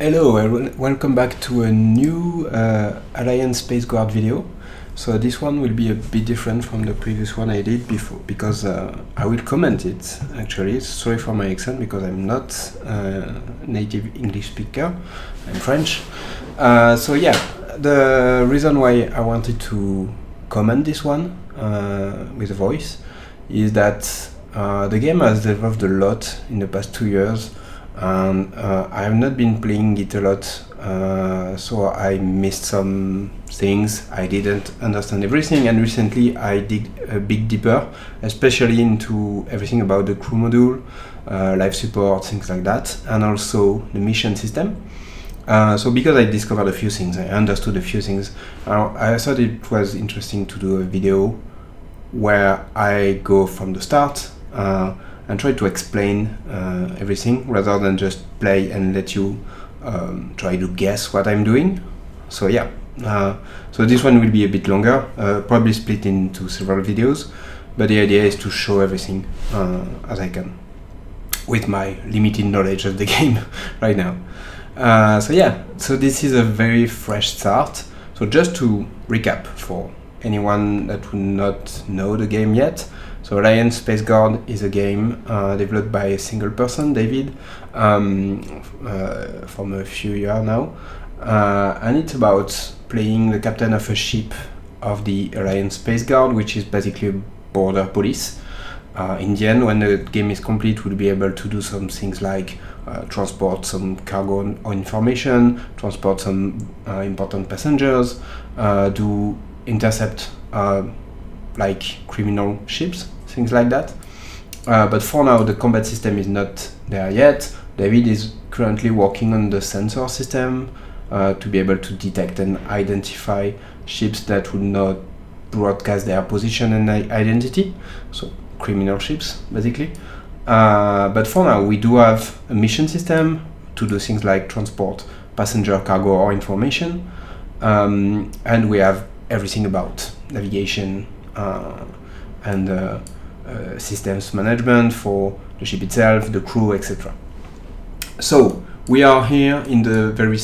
Hello, welcome back to a new Alliance Space Guard video. So this one will be a bit different from the previous one I did before because I will comment it actually. Sorry for my accent because I'm not a native English speaker, I'm French. So yeah, the reason why I wanted to comment this one with a voice is that the game has developed a lot in the past 2 years. And I have not been playing it a lot, so I missed some things. I didn't understand everything, and recently I dig a bit deeper, especially into everything about the crew module, life support, things like that, and also the mission system. So because I discovered a few things, I understood a few things, I thought it was interesting to do a video where I go from the start and try to explain everything rather than just play and let you try to guess what I'm doing. So yeah, so this one will be a bit longer, probably split into several videos, but the idea is to show everything as I can with my limited knowledge of the game right now. So yeah, so this is a very fresh start. So just to recap for anyone that would not know the game yet, so Alliance Space Guard is a game developed by a single person, David, from a few years now, and it's about playing the captain of a ship of the Alliance Space Guard, which is basically a border police. In the end, when the game is complete, we'll be able to do some things like transport some cargo or information, transport some important passengers, do intercept like criminal ships, things like that. But for now, the combat system is not there yet. David is currently working on the sensor system to be able to detect and identify ships that would not broadcast their position and identity, so criminal ships, basically. But for now, we do have a mission system to do things like transport passenger, cargo, or information. And we have everything about navigation and systems management for the ship itself, the crew, etc. So we are here in the very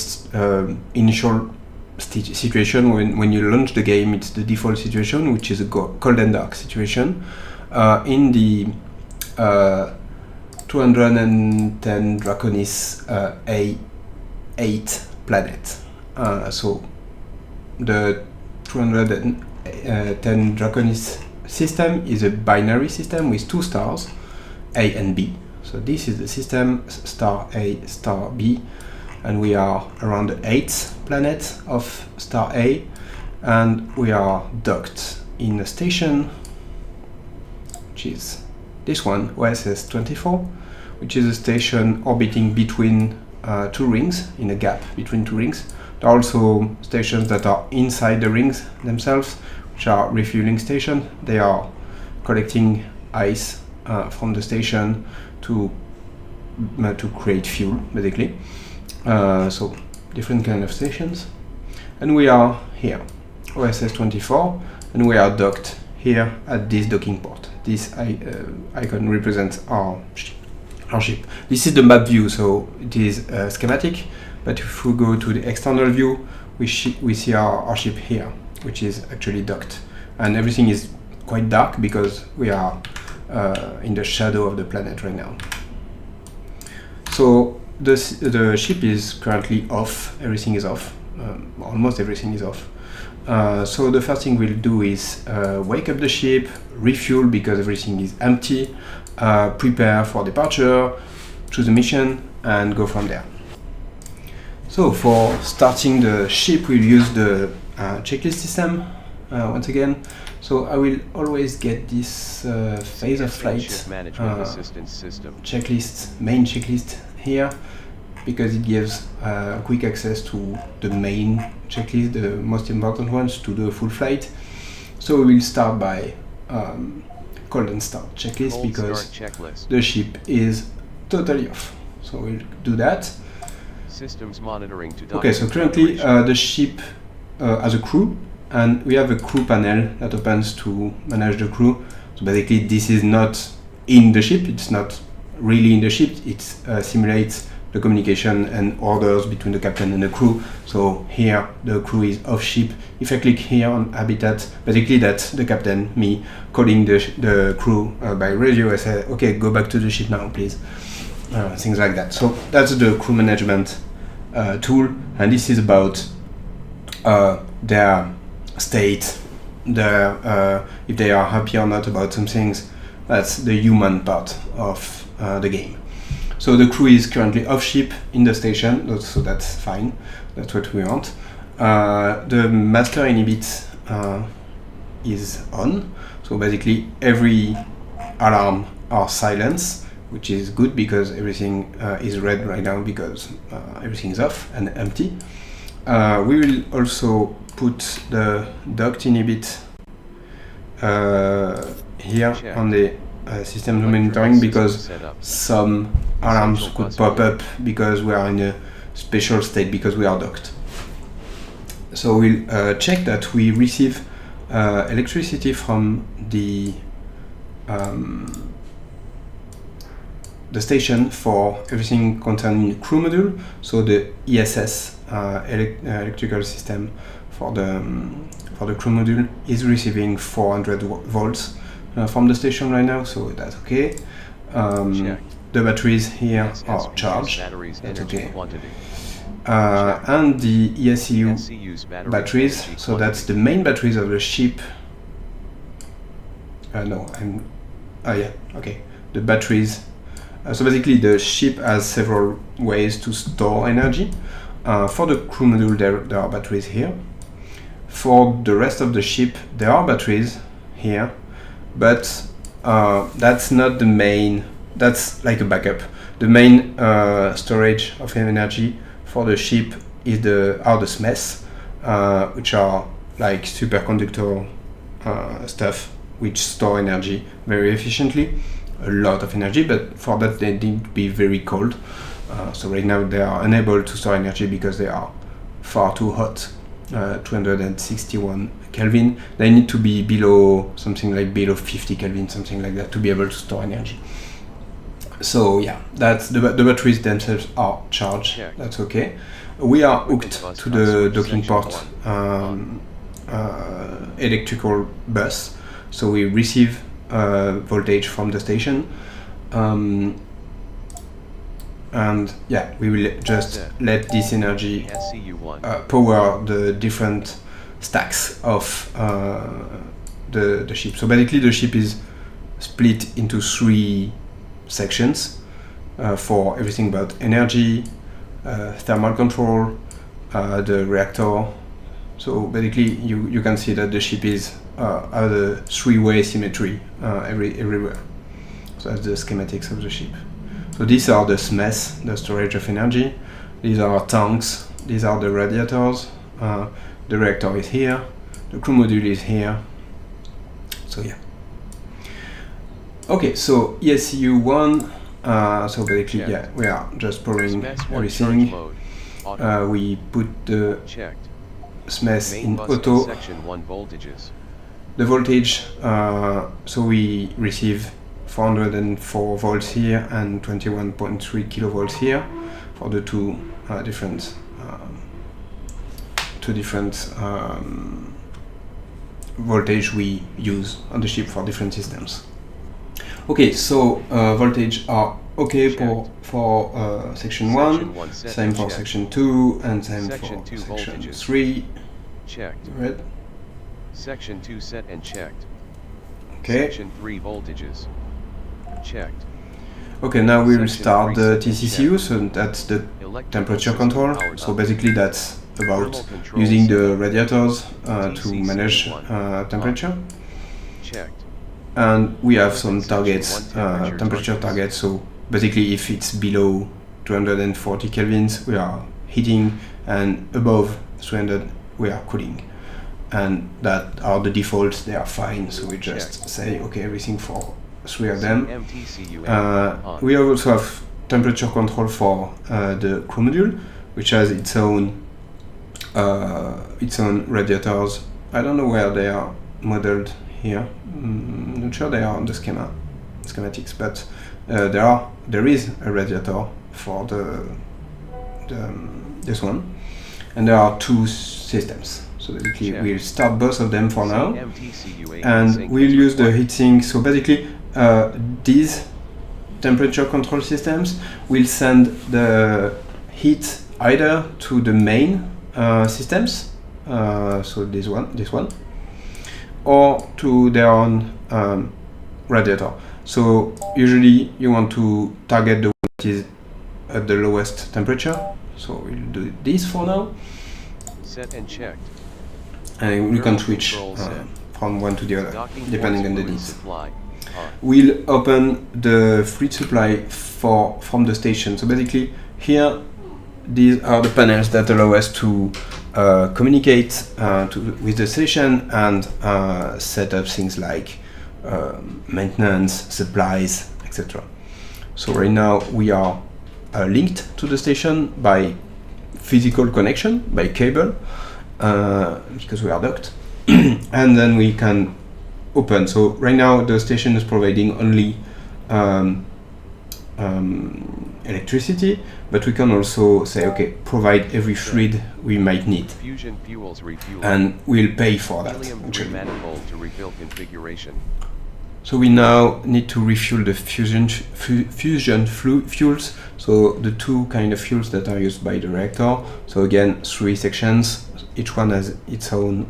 initial situation. When you launch the game, it's the default situation, which is a cold and dark situation in the 210 Draconis A8 planet. So the 210 Draconis system is a binary system with two stars, A and B. So this is the system, star A, star B, and we are around the 8th planet of star A, and we are docked in a station, which is this one, OSS 24, which is a station orbiting between two rings, in a gap between two rings. There are also stations that are inside the rings themselves, which are refueling stations. They are collecting ice from the station to create fuel, basically. So different kind of stations. And we are here, OSS 24, and we are docked here at this docking port. This icon represents our ship. This is the map view, so it is schematic. But if we go to the external view, we see our ship here, which is actually docked. And everything is quite dark because we are in the shadow of the planet right now. So the ship is currently off. Everything is off. Almost everything is off. So the first thing we'll do is wake up the ship, refuel because everything is empty, prepare for departure, choose a mission, and go from there. So for starting the ship, we'll use the checklist system once again. So I will always get this phase of flight checklist, main checklist here, because it gives quick access to the main checklist, the most important ones, to do a full flight. So we will start by cold and start checklist because the ship is totally off. So we'll do that. Systems monitoring to okay, so currently the ship has a crew, and we have a crew panel that opens to manage the crew. So basically this is not in the ship, it's not really in the ship, it simulates the communication and orders between the captain and the crew. So here the crew is off ship. If I click here on habitat, basically that's the captain, me, calling the crew by radio. I say, okay, go back to the ship now, please. Things like that. So that's the crew management tool, and this is about their state, if they are happy or not about some things. That's the human part of the game. So the crew is currently off ship in the station, so that's fine. That's what we want. The master inhibit is on, so basically every alarm are silenced, which is good because everything is red right now because everything is off and empty. We will also put the docked inhibit here on the system monitoring, because some alarms could pop up because we are in a special state because we are docked. So we'll check that we receive electricity from the station for everything concerning the crew module. So the ESS electrical system for the crew module is receiving 400 volts from the station right now, so that's okay. The batteries here are charged, that's okay. And the ESCU batteries, so that's the main batteries of the ship. The batteries. So basically the ship has several ways to store energy. For the crew module there are batteries here. For the rest of the ship there are batteries here, but that's not the main, that's like a backup. The main storage of energy for the ship is the SMEs, which are like superconductor stuff which store energy very efficiently, a lot of energy, but for that they need to be very cold. So right now they are unable to store energy because they are far too hot, 261 Kelvin. They need to be below something like below 50 Kelvin, something like that, to be able to store energy. So yeah, that's the batteries themselves are charged. That's okay. We are hooked to the docking port electrical bus, so we receive voltage from the station, and yeah, we will just let this energy power the different stacks of the ship. So basically the ship is split into 3 sections for everything about energy, thermal control, the reactor. So basically you can see that the ship is has a 3-way symmetry everywhere. So that's the schematics of the ship. So these are the SMEs, the storage of energy. These are tanks, these are the radiators. The reactor is here, the crew module is here. So yeah. Okay, so ESCU1, so basically, yeah, we are just powering everything. We put the SMEs in auto. The voltage, so we receive 404 volts here and 21.3 kilovolts here for the two different voltage we use on the ship for different systems. Okay, so voltage are okay for section 1, same for section 2, and same for section 3. Checked. Right. Section 2 set and checked. Okay. Section 3 voltages. Checked. Okay, now we will start the TCCU, so that's the temperature control. So basically that's about using the radiators to manage temperature. Checked. And we have some targets, temperature targets. So basically if it's below 240 kelvins, we are heating, and above 300 we are cooling. And that are the defaults, they are fine, so we just say okay, everything for 3 of them. We also have temperature control for the crew module, which has its own radiators. I don't know where they are modeled here. Not sure they are on the schematics, but there is a radiator for this one, and there are two systems. So basically, we'll start both of them for now, and we'll use the heatsink. So basically, these temperature control systems will send the heat either to the main systems, so this one, or to their own radiator. So usually you want to target the one that is at the lowest temperature. So we'll do this for now. Set and checked. And we can switch from one to the other, depending on the needs. We'll open the fluid supply from the station. So basically, here, these are the panels that allow us to communicate with the station and set up things like maintenance, supplies, etc. So right now, we are linked to the station by physical connection, by cable, because we are docked, and then we can open. So right now the station is providing only electricity, but we can also say, okay, provide every fluid we might need, Fusion fuels refueling. and we'll pay for that. Helium-3 manifold to refill configuration. So we now need to refuel the fusion fuels. So the two kind of fuels that are used by the reactor. So again, 3 sections. Each one has its own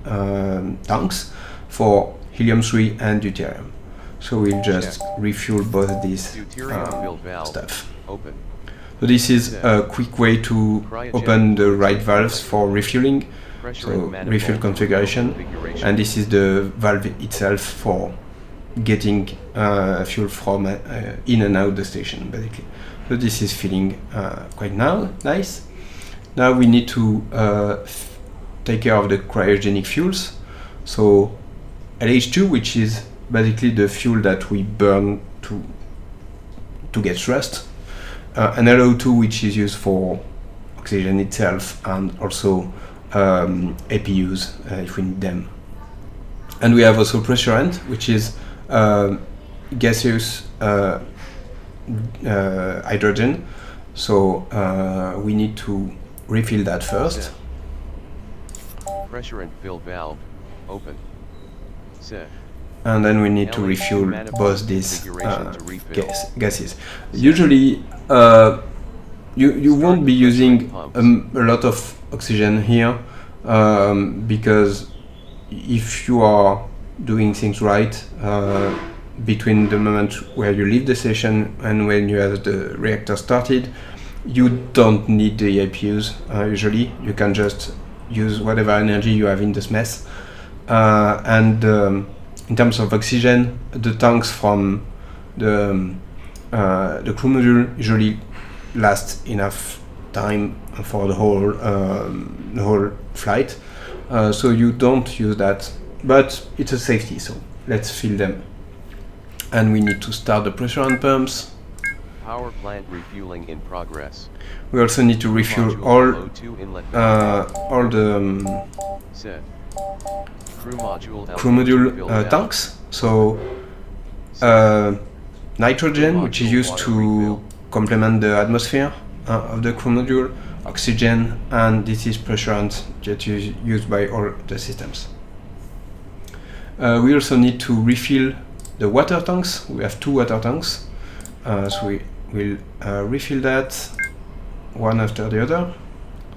tanks for helium-3 and deuterium. So we'll just refuel both these stuff. Open. So this is a quick way to open the right valves for refueling. So refuel configuration, and this is the valve itself for getting fuel from in and out the station, basically. So this is feeling quite nice. Now we need to take care of the cryogenic fuels. So LH2, which is basically the fuel that we burn to get thrust, and LO2, which is used for oxygen itself and also APUs if we need them. And we have also pressurant, which is gaseous hydrogen. So we need to refill that first. Pressure and fill valve open. Set. And then we need to refuel both these gases. Usually, you won't be using a lot of oxygen here because if you are doing things right between the moment where you leave the station and when you have the reactor started, you don't need the APUs. Usually, you can just use whatever energy you have in this mess. In terms of oxygen, the tanks from the crew module usually last enough time for the whole flight. So you don't use that, but it's a safety. So let's fill them, and we need to start the pressurant pumps. Power plant refueling in progress. We also need to refuel all the Set. Crew module tanks. So nitrogen, which is used to complement the atmosphere of the crew module, oxygen, and this is pressurant that is used by all the systems. We also need to refill the water tanks. We have 2 water tanks, so we will refill that one after the other.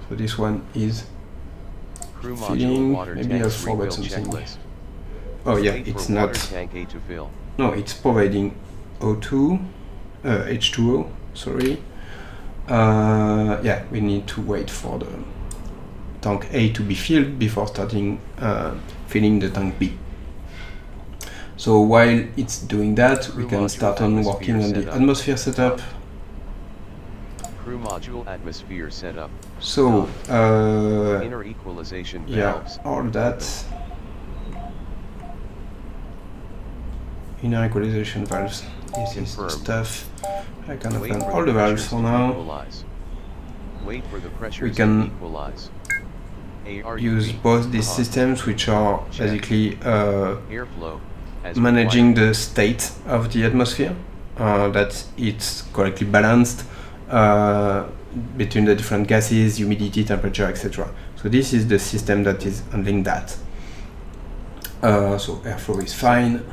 So this one is filling. Maybe I forgot something. Checklist. Oh yeah, Wait it's for not. water tank A to fill. No, it's providing O2, H2O. Sorry. Yeah, we need to wait for the tank A to be filled before starting filling the tank B. So while it's doing that, we can start on working on the atmosphere setup. Crew module atmosphere setup. So Inner equalization yeah, valves. all that. Inner equalization valves. This is the stuff. I can open all the valves for now. Equalize. Wait for the pressures We can to equalize. use both these systems, which are basically airflow as managing required. the state of the atmosphere, that it's correctly balanced, between the different gases, humidity, temperature, etc. So this is the system that is handling that. So airflow is fine.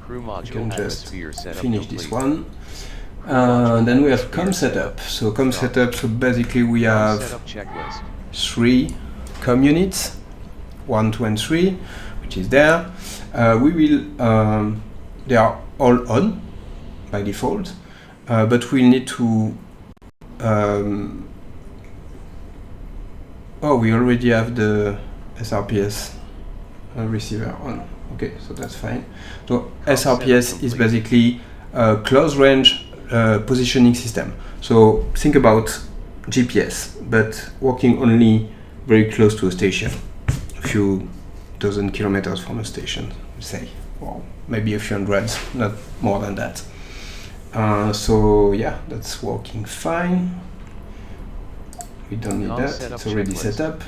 Crew We module can just atmosphere setup finish this complete. one. Then we have com setup. So com setup, so basically we have Setup checklist. 3 com units, 1, 2, and 3, which is there. We will, they are all on by default, but we'll need to, oh, we already have the SRPS receiver on. Okay, so that's fine. So SRPS is basically a close range positioning system. So think about GPS, but working only very close to a station, a few dozen kilometers from a station, say, or maybe a few hundreds, not more than that. So yeah, that's working fine. We don't need that, it's already set up.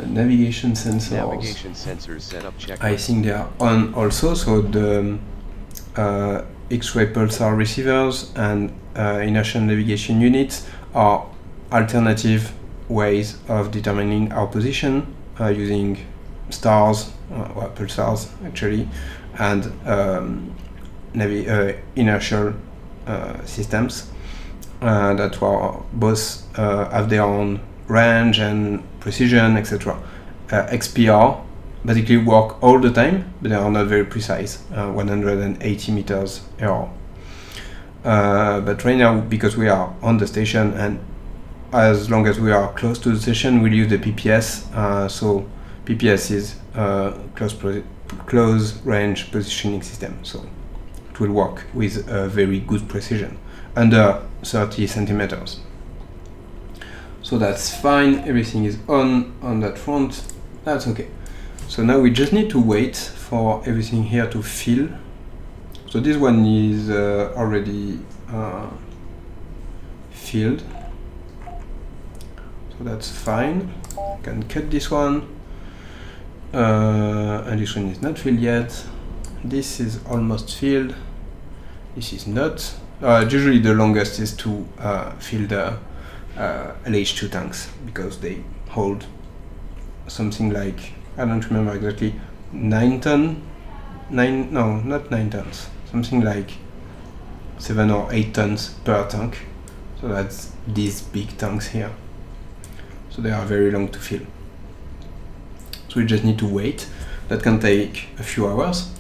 Navigation sensors. Navigation sensors setup checklist. I think they are on also, so the X-ray pulsar receivers and inertial navigation units are alternative ways of determining our position using stars, or pulsars actually, and inertial systems that are both have their own range and precision, etc. XPR basically work all the time, but they are not very precise, 180 meters error. But right now, because we are on the station, and as long as we are close to the station, we'll use the PPS. So PPS is close range positioning system, so it will work with very good precision, under 30 centimeters. So that's fine, everything is on that front, that's okay. So now we just need to wait for everything here to fill. So this one is already filled, so that's fine. I can cut this one, and this one is not filled yet. This is almost filled, this is not. Usually the longest is to fill the LH2 tanks, because they hold something like, I don't remember exactly, 9 tons, no, not 9 tons, something like 7 or 8 tons per tank. So that's these big tanks here. So they are very long to fill. So we just need to wait. That can take a few hours.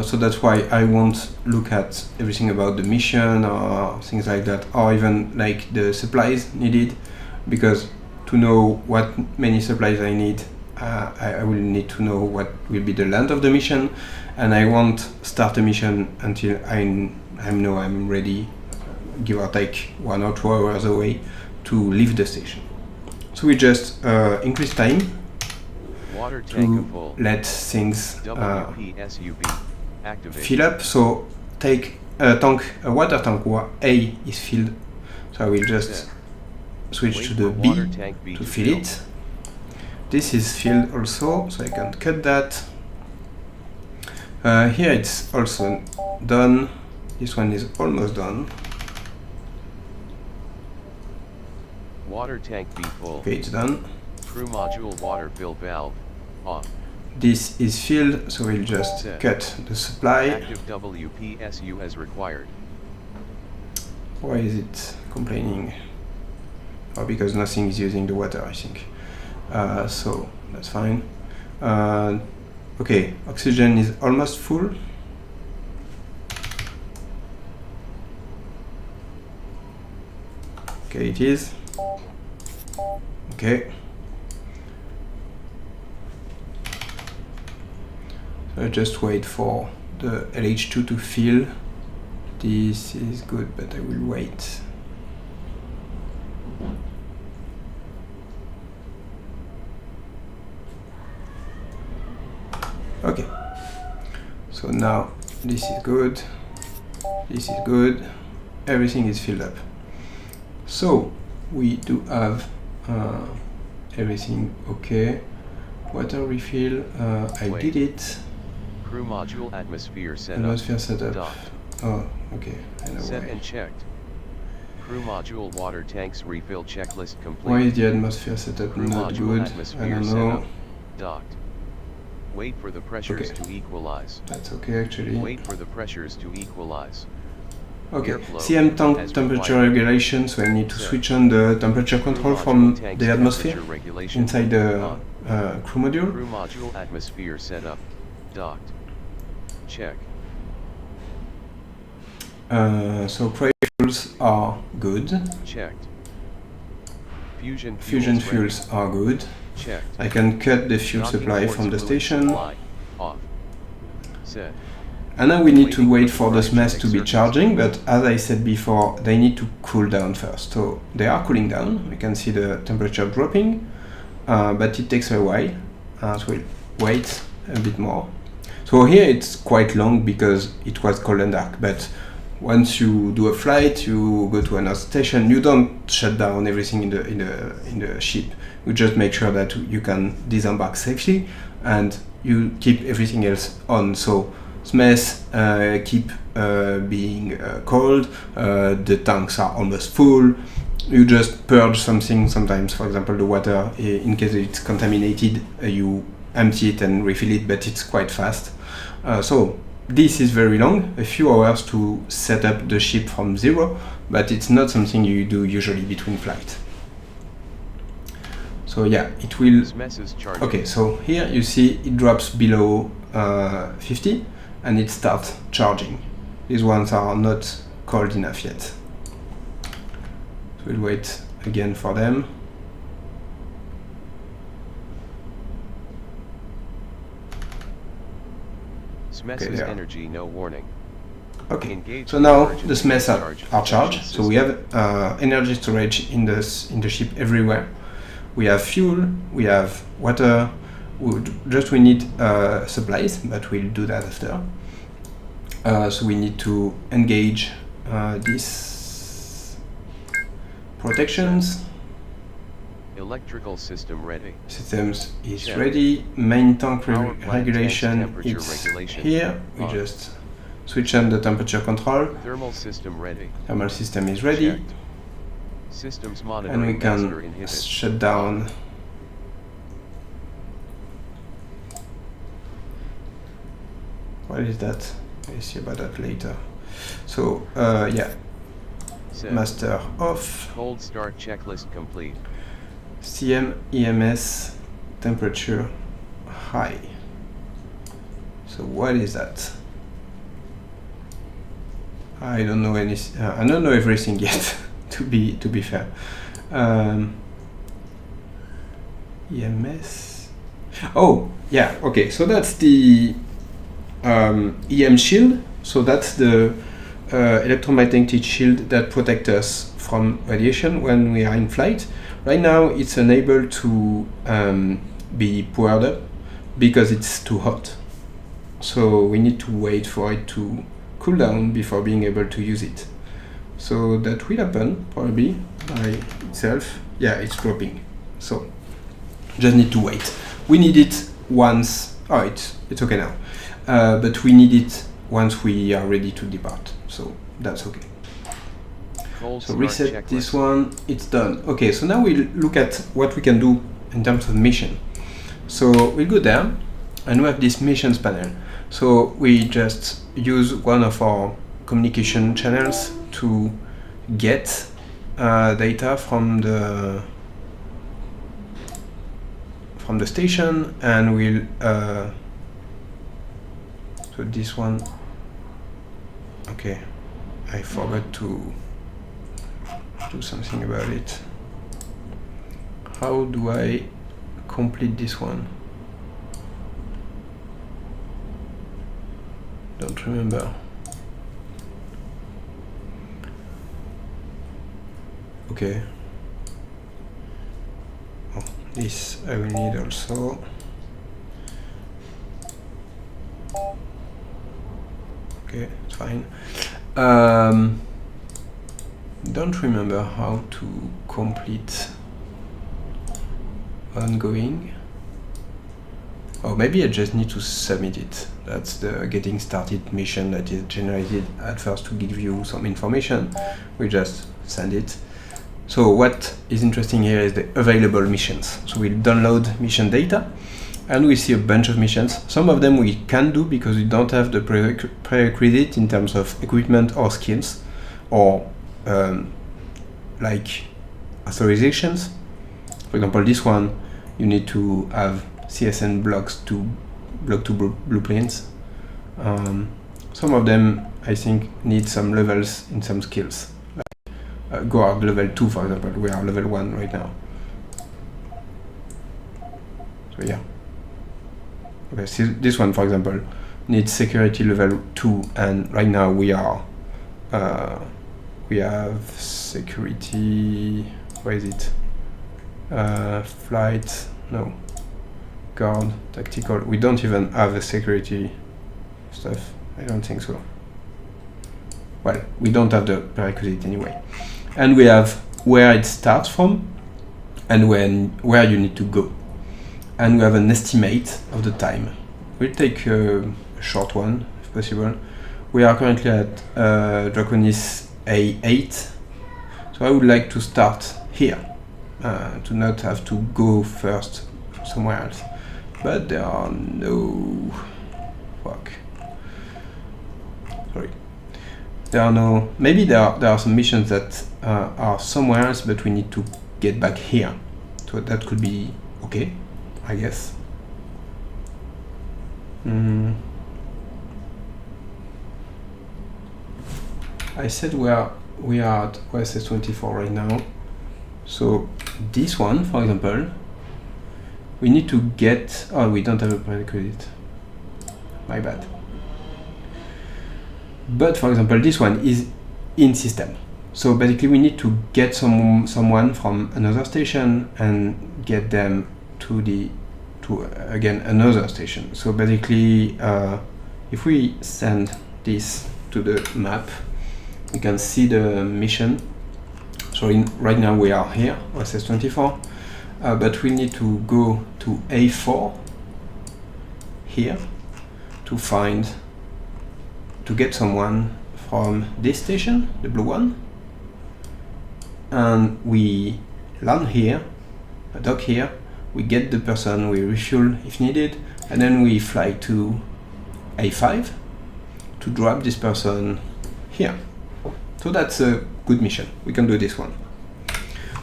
So that's why I won't look at everything about the mission or things like that, or even like the supplies needed, because to know what many supplies I need, I will need to know what will be the length of the mission, and I won't start a mission until I know I'm ready, give or take 1 or 2 hours away to leave the station. So we just increase time Water tank full. Let things Activate. fill up. So take a water tank where A is filled. So I will just switch to the B to fill it. This is filled also, so I can cut that. Here it's also done. This one is almost done. Water tank B full. Okay, it's done. Crew module water fill valve off. This is filled, so we'll just cut the supply. Active WPSU as required. Why is it complaining? Oh, because nothing is using the water, I think. So that's fine. Okay, oxygen is almost full. Okay, it is. Okay. So just wait for the LH2 to fill. This is good, but I will wait. Okay. So now this is good. This is good. Everything is filled up. So we do have everything okay. Water refill, I did it. Crew module atmosphere setup. Atmosphere setup. Oh, okay. I know Set why. and checked. Crew module water tanks refill checklist complete. Why is the atmosphere setup Crew not module good? I atmosphere don't setup. know. Docked. Wait for the pressures Okay. to equalize. That's okay actually. Wait for the pressures to equalize. Okay, Airflow CM tank as temperature required. regulation, so I need to Set. switch on the temperature Crew control module from tanks the atmosphere temperature regulation inside the on. crew module. Crew module atmosphere setup. Docked. Check. So cryo fuels are good. Checked. Fusion Fusion fuels fuels are good. checked. I can cut the fuel Docking supply ports from the fluid station. supply. Off. Set. And now we need to Waiting wait for for the the SMES cryogenic to be circuits charging, to but as I said before, they need to cool down first. So they are cooling down. We can see the temperature dropping, but it takes a while. So we'll wait a bit more. So here it's quite long because it was cold and dark, but once you do a flight, you go to another station, you don't shut down everything in the ship. You just make sure that you can disembark safely and you keep everything else on. So SMES keep being cold, the tanks are almost full. You just purge something sometimes, for example the water, in case it's contaminated, you empty it and refill it, but it's quite fast. So this is very long, a few hours to set up the ship from zero, but it's not something you do usually between flights. So yeah, it will... Okay, so here you see it drops below 50 and it starts charging. These ones are not cold enough yet. So we'll wait again for them. SMES's energy, no warning. Okay, so now the SMES are charged. So we have energy storage in the ship everywhere. We have fuel, we have water, we need supplies, but we'll do that after. So we need to engage these protections. Electrical system ready. Systems is ready. Main tank regulation is here. We just switch on the temperature control. Thermal system ready. Thermal system is ready. Checked. Systems monitoring and we can shut down what is that? I'll see about that later. So yeah, set. Master off. Cold start checklist complete. CM EMS temperature high. So what is that? I don't know any. I don't know everything yet. to be fair. EMS. Oh yeah. Okay. So that's the EM shield. So that's the electromagnetic shield that protects us from radiation when we are in flight. Right now it's unable to be powered up because it's too hot. So we need to wait for it to cool down before being able to use it. So that will happen probably by itself. Yeah, it's dropping. So just need to wait. We need it once. Oh, it's okay now. But we need it once we are ready to depart. So that's okay. So reset this one. It's done. Okay. So now we'll look at what we can do in terms of mission. So we go there, and we have this missions panel. So we just use one of our communication channels to get data from the station, and we'll so this one, okay, I forgot to do something about it. How do I complete this one? Don't remember. Okay. Oh, this I will need also. Okay, it's fine. Don't remember how to complete ongoing. Oh, maybe I just need to submit it. That's the getting started mission that is generated at first to give you some information. We just send it. So what is interesting here is the available missions. So we'll download mission data and we see a bunch of missions. Some of them we can do because we don't have the prerequisite in terms of equipment or skills or like authorizations. For example, this one, you need to have CSN blocks to blueprints. Some of them, I think, need some levels in some skills. Like Guard level 2, for example. We are level 1 right now. So yeah. Okay, so this one, for example, needs security level 2, and right now we have security. Where is it? Flight. No. Guard, tactical. We don't even have a security stuff. I don't think so. Well, we don't have the prerequisite anyway. And we have where it starts from and where you need to go. And we have an estimate of the time. We'll take a short one if possible. We are currently at Draconis A8. So I would like to start here to not have to go first somewhere else. But there are no... Fuck. Sorry. There are no... Maybe there are some missions that are somewhere else, but we need to get back here. So that could be okay, I guess. I said we are at OSS 24 right now. So this one, for example, we need to get... Oh, we don't have a prerequisite. My bad. But for example, this one is in system. So basically we need to get someone from another station and get them to again another station. So basically if we send this to the map, you can see the mission. So right now we are here, OSS 24, but we need to go to A4 here to get someone from this station, the blue one, and we land here, dock here, we get the person, we refuel if needed, and then we fly to A5 to drop this person here. So that's a good mission. We can do this one.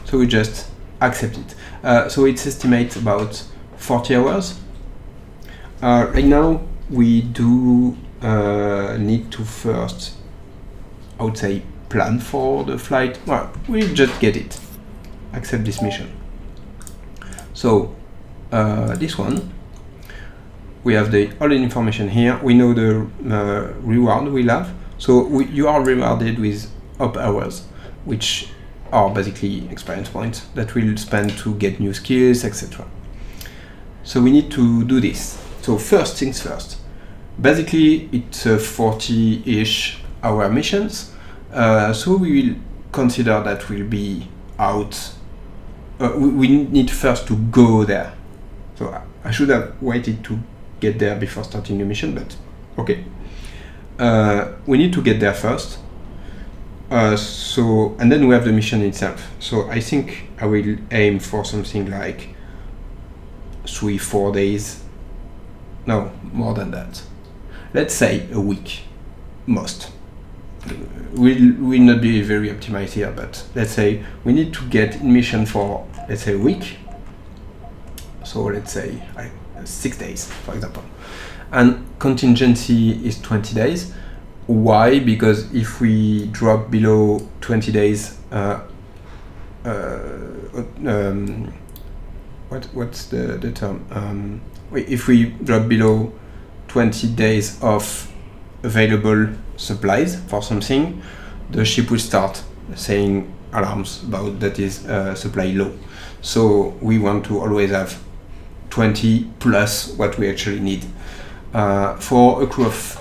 So we just accept it. So it's estimated about 40 hours. Right now we do need to first, I would say, plan for the flight. Well, we'll just get it. Accept this mission. So this one, we have all the information here. We know the reward we'll have. So you are rewarded with up hours, which are basically experience points that we'll spend to get new skills, etc. So we need to do this. So first things first. Basically, it's 40-ish hour missions. So we will consider that we'll be out. We need first to go there. So I should have waited to get there before starting the mission, but okay. We need to get there first. And then we have the mission itself. So I think I will aim for something like 3-4 days. No, more than that. Let's say a week, most. Will not be very optimized here, but let's say we need to get in mission for, let's say, a week. So let's say 6 days, for example. And contingency is 20 days. Why? Because if we drop below 20 days, what's the term? If we drop below 20 days of available supplies for something, the ship will start saying alarms about that is supply low. So we want to always have 20 plus what we actually need. For a crew of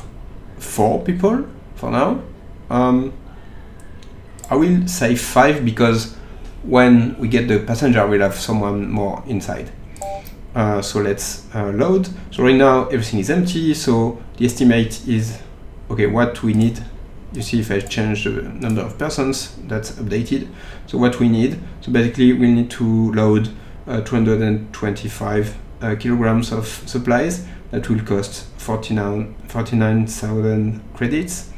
4 people for now. I will say 5 because when we get the passenger, we'll have someone more inside. So let's load. So right now everything is empty, so the estimate is, okay, what we need. You see if I change the number of persons, that's updated. So what we need, so basically we need to load 225 kilograms of supplies. That will cost 49,000 credits.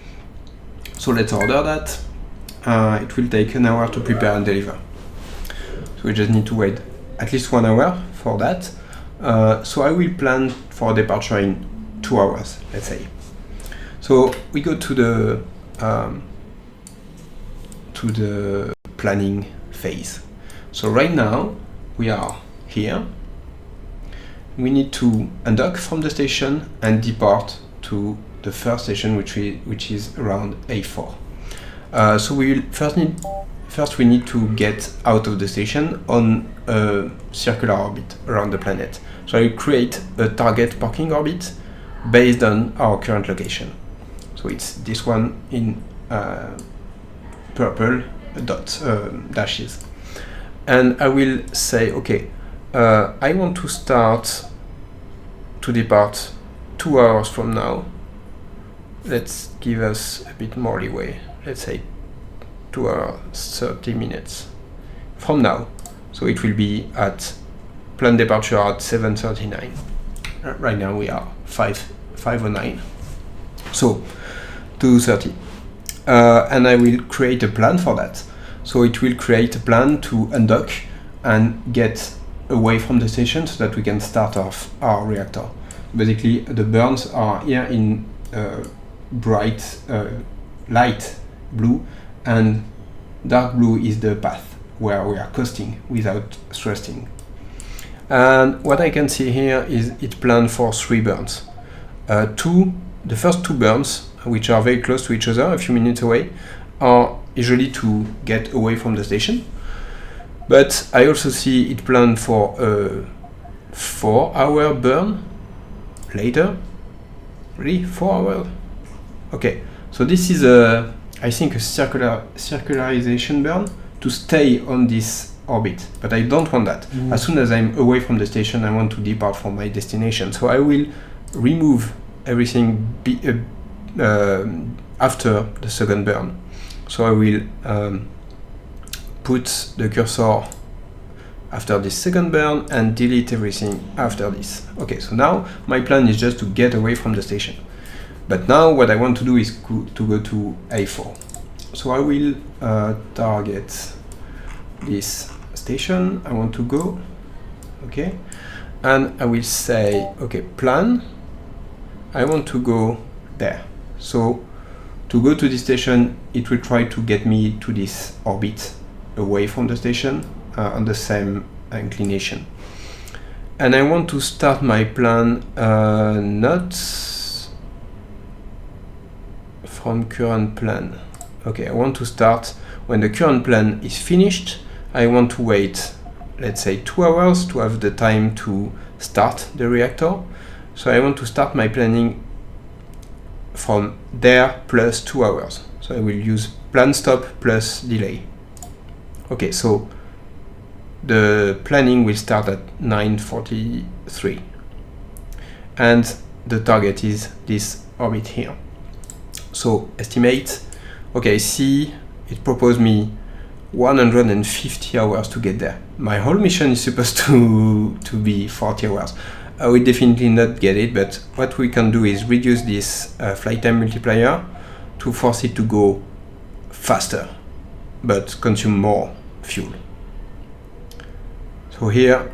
So let's order that. It will take an hour to prepare and deliver. So we just need to wait at least 1 hour for that. So I will plan for departure in 2 hours, let's say. So we go to the planning phase. So right now we are here. We need to undock from the station and depart to the first station, which is around A4. So we will first we need to get out of the station on a circular orbit around the planet. So I will create a target parking orbit based on our current location. So it's this one in purple dashes. And I will say, okay, I want to start to depart 2 hours from now. Let's give us a bit more leeway. Let's say 2 hours 30 minutes from now. So it will be at planned departure at 7:39. Right now we are 5:09. So 2:30. And I will create a plan for that. So it will create a plan to undock and get away from the station so that we can start off our reactor. Basically, the burns are here in bright light blue, and dark blue is the path where we are coasting without thrusting. And what I can see here is it planned for 3 burns. The first 2 burns, which are very close to each other, a few minutes away, are usually to get away from the station. But I also see it planned for a 4-hour burn later. Really? 4 hours? Okay, so this is I think a circularization burn to stay on this orbit, but I don't want that. As soon as I'm away from the station, I want to depart from my destination. So I will remove everything after the second burn. So I will put the cursor after this second burn and delete everything after this. Okay, so now my plan is just to get away from the station. But now what I want to do is to go to A4. So I will target this station. I want to go, okay, and I will say, okay, plan. I want to go there. So to go to this station, it will try to get me to this orbit away from the station on the same inclination. And I want to start my plan not from current plan. Okay, I want to start when the current plan is finished. I want to wait, let's say 2 hours to have the time to start the reactor. So I want to start my planning from there plus 2 hours. So I will use plan stop plus delay. Okay, so the planning will start at 9:43. And the target is this orbit here. So estimate, okay, see, it proposed me 150 hours to get there. My whole mission is supposed to be 40 hours. I will definitely not get it, but what we can do is reduce this flight time multiplier to force it to go faster, but consume more fuel. So here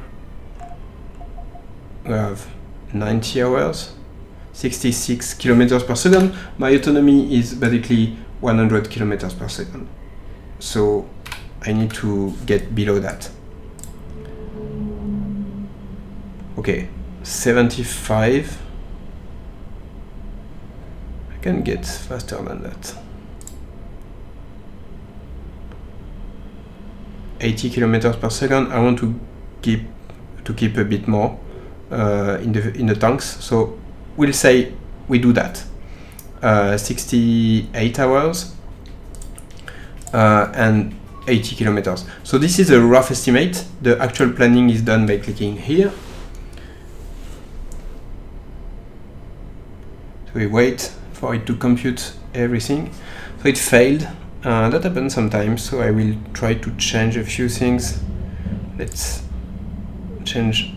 we have 90 hours, 66 kilometers per second. My autonomy is basically 100 kilometers per second. So I need to get below that. Okay, 75. I can get faster than that. 80 kilometers per second. I want to keep a bit more in the tanks. So we'll say we do that. 68 hours and 80 kilometers. So this is a rough estimate. The actual planning is done by clicking here. So we wait for it to compute everything. So it failed. That happens sometimes, so I will try to change a few things. Let's change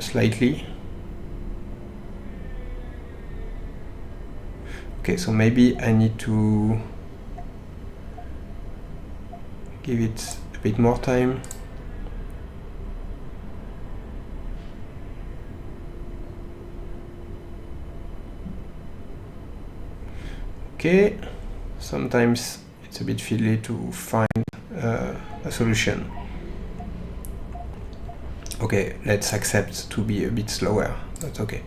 slightly. Okay, so maybe I need to give it a bit more time. Okay, sometimes it's a bit fiddly to find a solution. Okay, let's accept to be a bit slower. That's okay.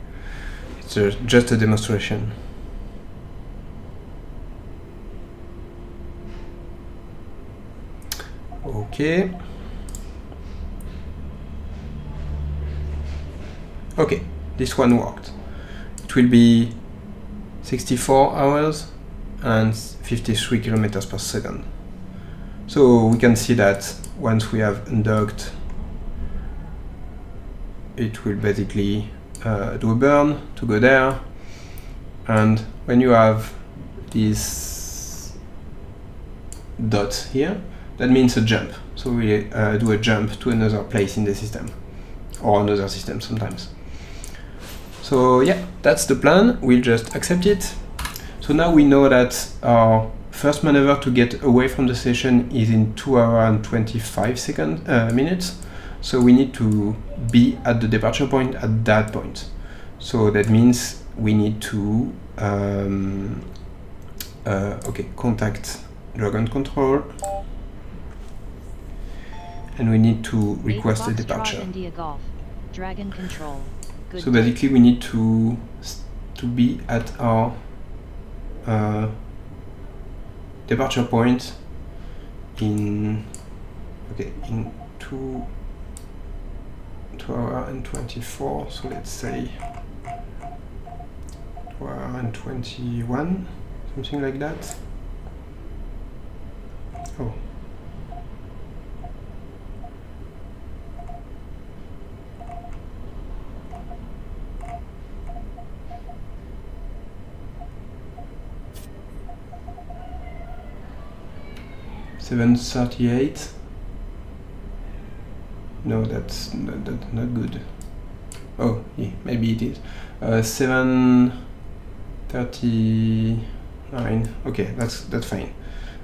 It's just a demonstration. Okay. Okay, this one worked. It will be 64 hours and 53 kilometers per second. So we can see that once we have undocked, it will basically do a burn to go there. And when you have this dot here, that means a jump. So we do a jump to another place in the system, or another system sometimes. So yeah, that's the plan. We'll just accept it. So now we know that our first maneuver to get away from the station is in 2 hours and 25 minutes. So we need to be at the departure point at that point. So that means we need to contact Dragon Control, and we need to request a departure. Dragon Control. So basically we need to be at our departure point in 2 hours and 24. So let's say 2 hours and 21, something like that. Oh. $7:38. No, that's not good. Oh, yeah, maybe it is. 7:39. Okay, that's fine.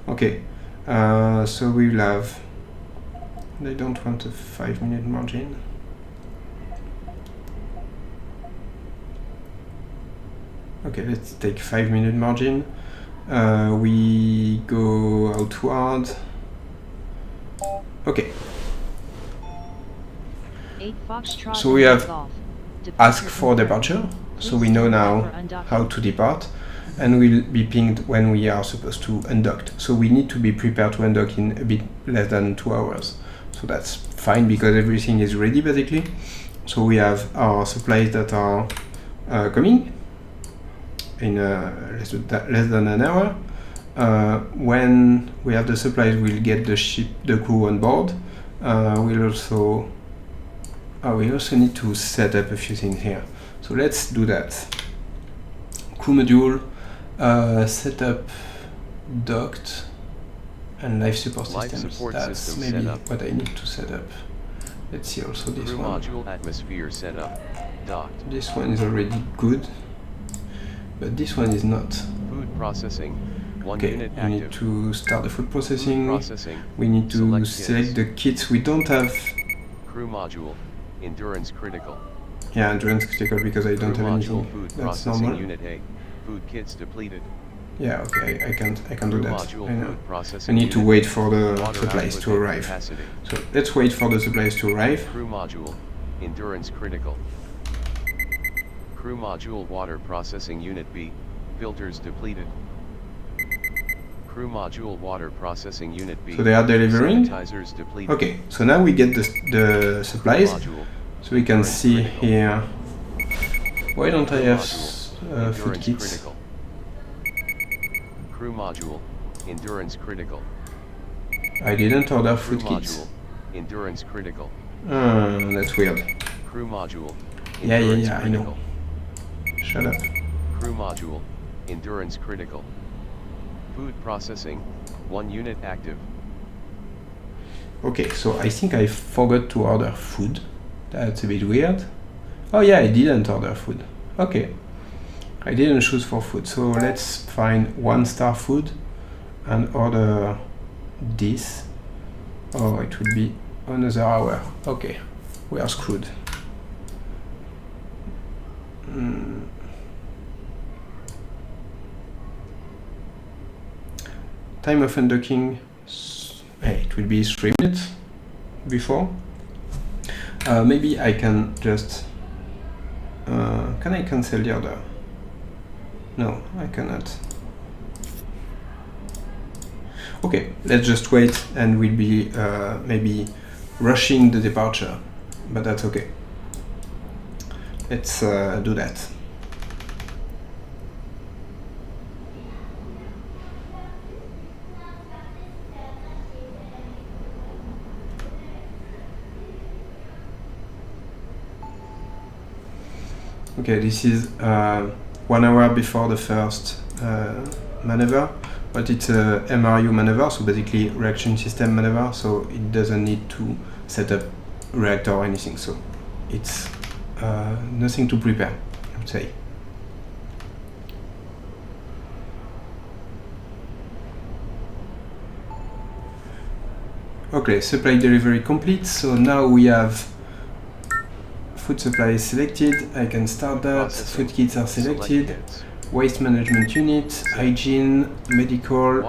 Okay, so we will have. They don't want a 5-minute margin. Okay, let's take 5-minute margin. We go outward. Okay. So we have asked for departure, so we know now how to depart, and we'll be pinged when we are supposed to undock. So we need to be prepared to undock in a bit less than 2 hours. So that's fine because everything is ready basically. So we have our supplies that are coming in less than an hour. When we have the supplies, we'll get the crew on board. We also need to set up a few things here. So let's do that. Crew module, setup, docked, and life support systems. That's maybe what I need to set up. Let's see also this Crew one. module atmosphere setup, docked. This one is already good, but this one is not. Food processing, 1 Okay, unit we active. need to start the food processing. We need to Select select the kits. We don't have. Crew module, endurance critical. Yeah, endurance critical because I don't Crew have module, anything. food That's processing normal. unit A. Food kits depleted. Yeah, okay, I can do Crew that. module, I know. food I processing need to unit wait for the Water supplies output to and arrive. capacity. So let's wait for the supplies to arrive. Crew module, endurance critical. Crew module water processing unit B, filters depleted. Crew module water processing unit B. So they are delivering. Sanitizers depleted. Okay, so now we get the supplies. Module, So we can endurance see critical. here. Why don't I Crew have module, food endurance kits? critical. Crew module, endurance critical. I didn't order Crew food kits. module, endurance critical. That's weird. Crew module, Yeah, endurance I know. critical. Shut up. Crew module, endurance critical. Food processing, 1 unit active. Okay, so I think I forgot to order food. That's a bit weird. Oh yeah, I didn't order food. Okay. I didn't choose for food. So let's find 1-star food and order this. Oh, it will be another hour. Okay, we are screwed. Time of undocking, it will be 3 minutes before. Maybe I can just, can I cancel the order? No, I cannot. Okay, let's just wait and we'll be maybe rushing the departure, but that's okay. Let's do that. Okay, this is 1 hour before the first maneuver, but it's a MRU maneuver, so basically reaction system maneuver, so it doesn't need to set up reactor or anything, so it's nothing to prepare, I would say. Okay, supply delivery complete, so now we have food supply is selected, I can start that, food kits are selected, waste management unit, hygiene, medical,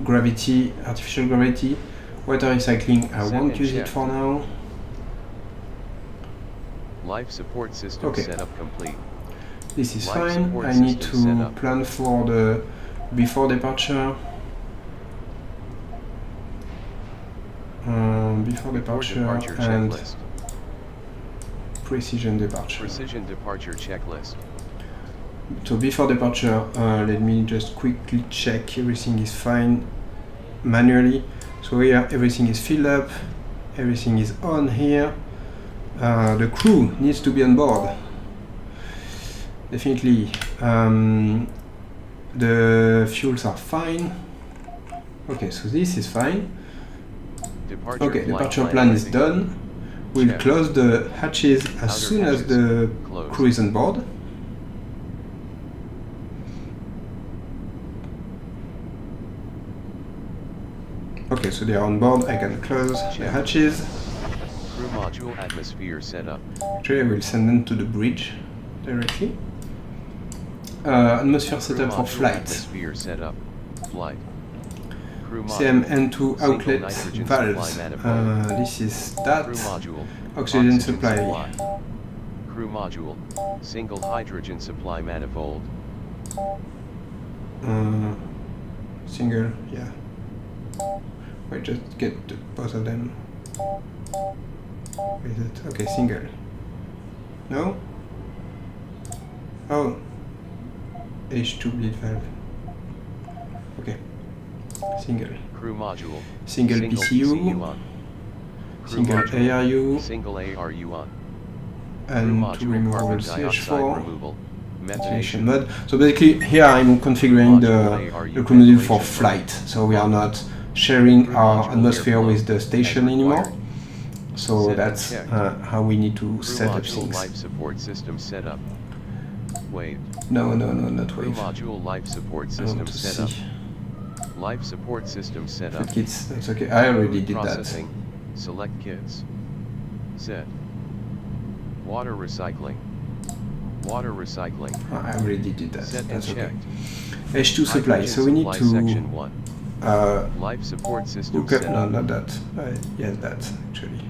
gravity, artificial gravity, water recycling, I won't use it for now. Life support system setup complete. This is fine, I need to plan for the before departure. Before departure and checklist. Precision departure. Precision departure checklist. So before departure, let me just quickly check everything is fine manually. So here everything is filled up, everything is on here. The crew needs to be on board. Definitely. The fuels are fine. Okay, so this is fine. Okay, departure plan is done. We'll close the hatches as soon as the crew is on board. Okay, so they are on board. I can close the hatches. Crew module atmosphere setup. Actually, I will send them to the bridge directly. Atmosphere setup for flight. Atmosphere setup. Flight. CMN2 outlet valves. This is that. Oxygen supply. Crew module. Single hydrogen supply manifold. Single, yeah. Wait, just get both of them. Where is it? Okay, single. No? Oh. H2 bleed valve. Okay. Single. Crew module. Single PCU. on. Single ARU. Single ARU on. And to remove CH4. Ventilation mode. So basically here I'm configuring the crew module for flight. So we are not sharing our atmosphere with the station anymore. So that's how we need to set up things. Life support system setup. Wave. No, not Crew wave. module life support system setup. Life support system setup. Kits, that's okay. I already did that. Processing. Select kits. Set. Water recycling. Water recycling. I already did that. Set That's and okay. checked. H2 supply. So we need Section to 1. Life support system hook up. No, setup. not that. Yes, that actually.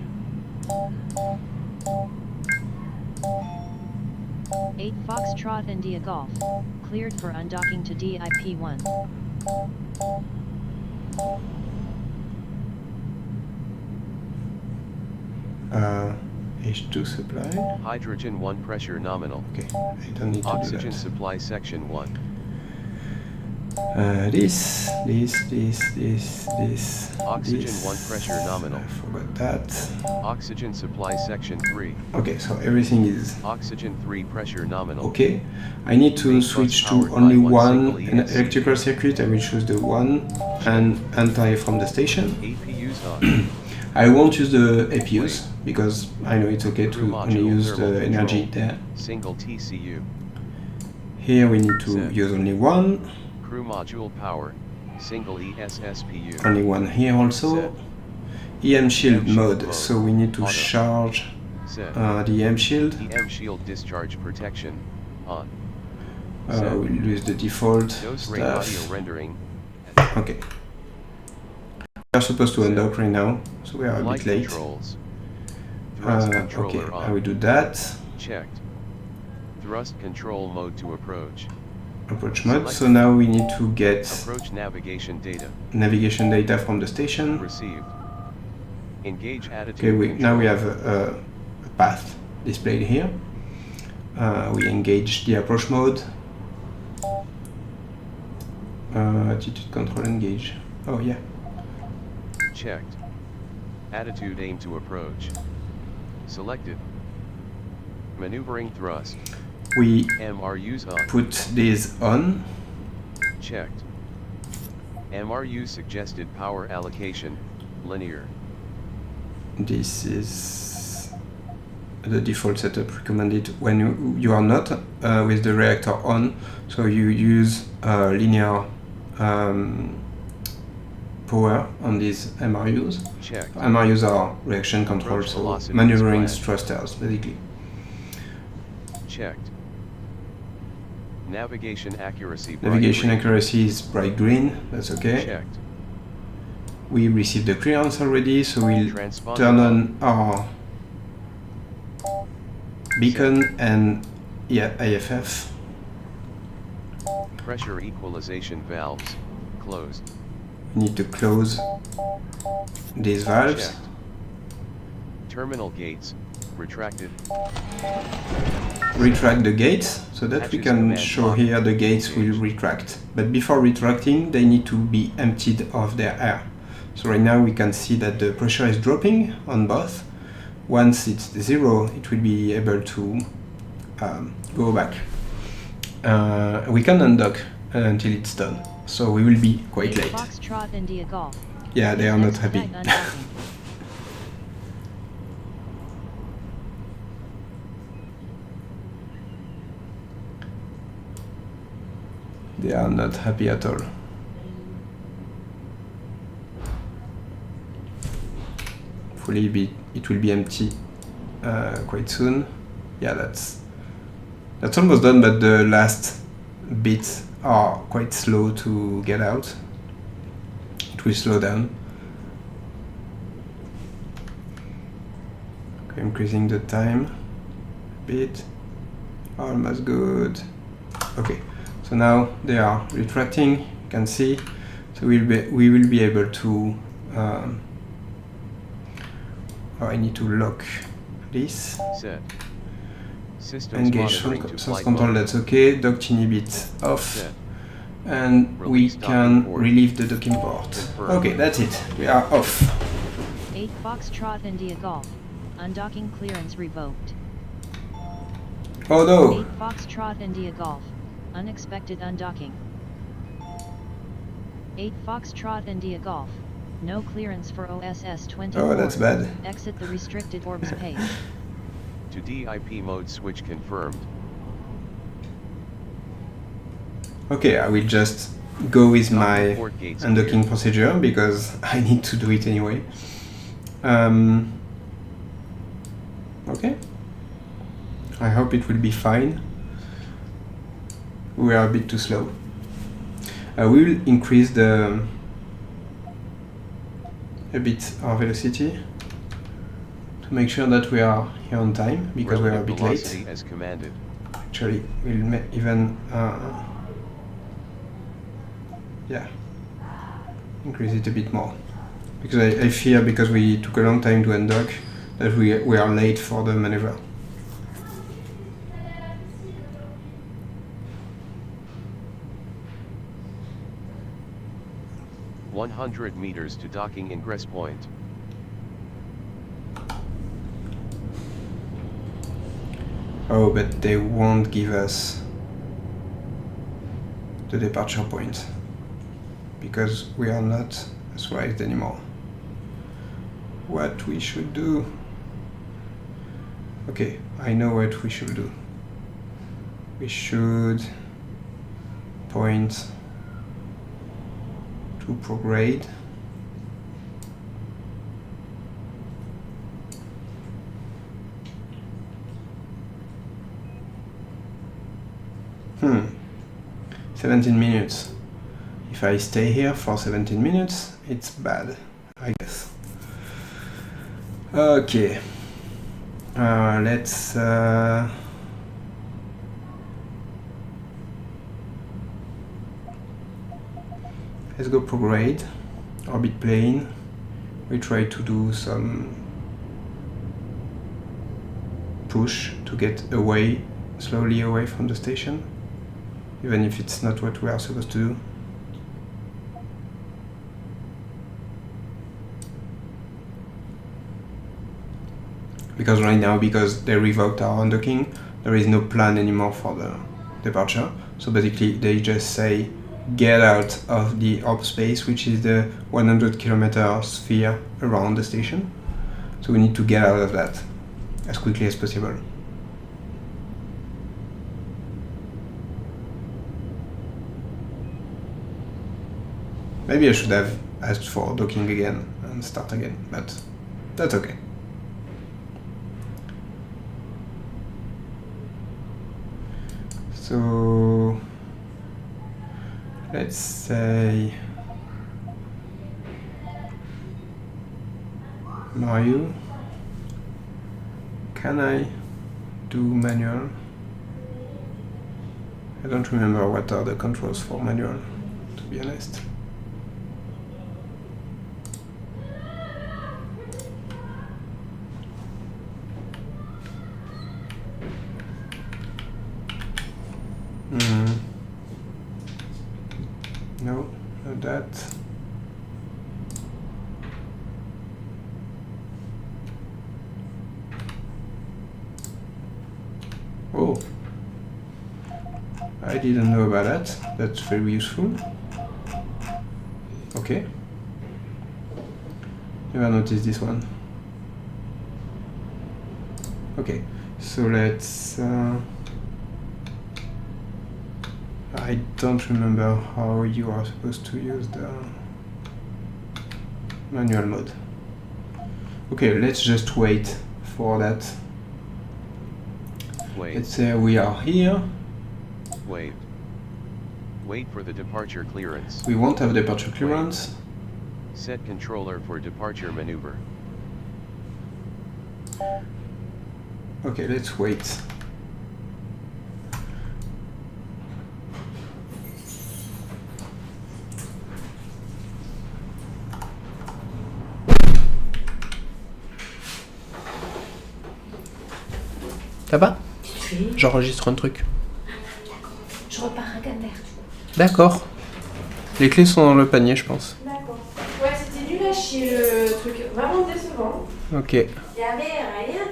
8 Foxtrot India Golf. Cleared for undocking to DIP-1. H2 supply. Hydrogen 1 pressure nominal. Okay, I don't need to Oxygen do that. supply section 1. This. Oxygen this. 1 pressure nominal. I forgot that. Oxygen supply section 3. Okay, so everything is Oxygen 3 pressure nominal. okay. I need to Main bus switch to powered only by one one single an ASG. electrical circuit. I will choose the one and anti from the station. APUs on. I won't use the APUs because I know it's okay Crew to only module use thermal the energy control. there. Single TCU. Here we need to Set. use only one. Crew module power. Single ESSPU. Only one here also. Set. EM shield EM shield mode, mode. so we need to Auto. charge Set. the EM shield. EM shield discharge protection. On. We'll use the default Dose rate audio stuff. rendering. Okay. We are supposed to undock right now, so we are a Light bit late. controls. Thrust Okay, controller I on. will do that. Checked. Thrust control mode to approach. Approach mode. Select. So now we need to get Approach navigation data. navigation data from the station. Received. Engage attitude Okay, now we control. have a path displayed here. We engage the approach mode. Attitude control engage. Oh yeah. Checked. Attitude aim to approach. Selected. Maneuvering thrust. We MRUs on. put this on. Checked. MRU suggested power allocation. Linear. This is the default setup recommended when you are not with the reactor on, so you use linear power on these MRUs. Checked. MRUs are reaction control, Approach so velocity maneuvering is planned. thrusters basically. Checked. Navigation accuracy. bright Navigation green. accuracy is bright green, that's okay. Checked. We received the clearance already, so we'll Transponder turn on our beacon and yeah, AFF. Pressure equalization valves. Closed. We need to close these valves. Checked. Terminal gates. Retracted. Retract the gates so that we Hatches can command show block. here the gates will Engaged. retract. But before retracting, they need to be emptied of their air. So right now we can see that the pressure is dropping on both. Once it's zero, it will be able to go back. We can undock until it's done. So we will be quite late. Foxtrot India Golf. Yeah, they are not happy. Expedite undocking. They are not happy at all. Hopefully it will be empty quite soon. Yeah, that's almost done, but the last bits are quite slow to get out. It will slow down. Okay, increasing the time a bit. Almost good. Okay, so now they are retracting. You can see. So we will be able to. I need to lock this. Set. Systems Engage monitoring to source flight control, mode. that's okay. Docked inhibit off. Set. And we Release docking can port. relieve the docking port. Confirmed. Okay, that's it. We are off. 8 Foxtrot India Golf. Undocking clearance revoked. Oh 8 no! Foxtrot India Golf. Unexpected undocking. 8 Foxtrot India Golf. No clearance for OSS 24. Oh, that's bad. Exit the restricted orbs page. To DIP mode switch confirmed. Okay, I will just go with my Port gates undocking cleared. procedure because I need to do it anyway. Okay. I hope it will be fine. We are a bit too slow. We will increase a bit our velocity to make sure that we are here on time because we are a Relative bit late. velocity as commanded. Actually, we'll even increase it a bit more because I fear because we took a long time to undock that we are late for the maneuver. 100 meters to docking ingress point. Oh, but they won't give us the departure point because we are not authorized anymore. What we should do? Okay, I know what we should do. We should point to prograde. Hmm. 17 minutes. If I stay here for 17 minutes, it's bad, I guess. Okay. Let's go prograde, orbit plane. We try to do some push to get away, slowly away from the station, even if it's not what we are supposed to do. Because right now, because they revoked our undocking, there is no plan anymore for the departure. So basically, they just say, get out of the orb space, which is the 100-kilometer sphere around the station. So we need to get out of that as quickly as possible. Maybe I should have asked for docking again and start again, but that's okay. So let's say Mario, can I do manual? I don't remember what are the controls for manual, to be honest. No, not that. Oh, I didn't know about that. That's very useful. Okay. Never noticed this one. Okay, so let's. I don't remember how you are supposed to use the manual mode. Okay, let's just wait for that. Wait. Let's say we are here. Wait. Wait for the departure clearance. We won't have departure clearance. Set controller for departure maneuver. Okay, let's wait. Ça va? Oui. J'enregistre un truc. Je repars à Gander. D'accord. Les clés sont dans le panier, je pense. D'accord. Ouais, c'était nul à chier le truc. Vraiment décevant. Ok. Il y avait rien.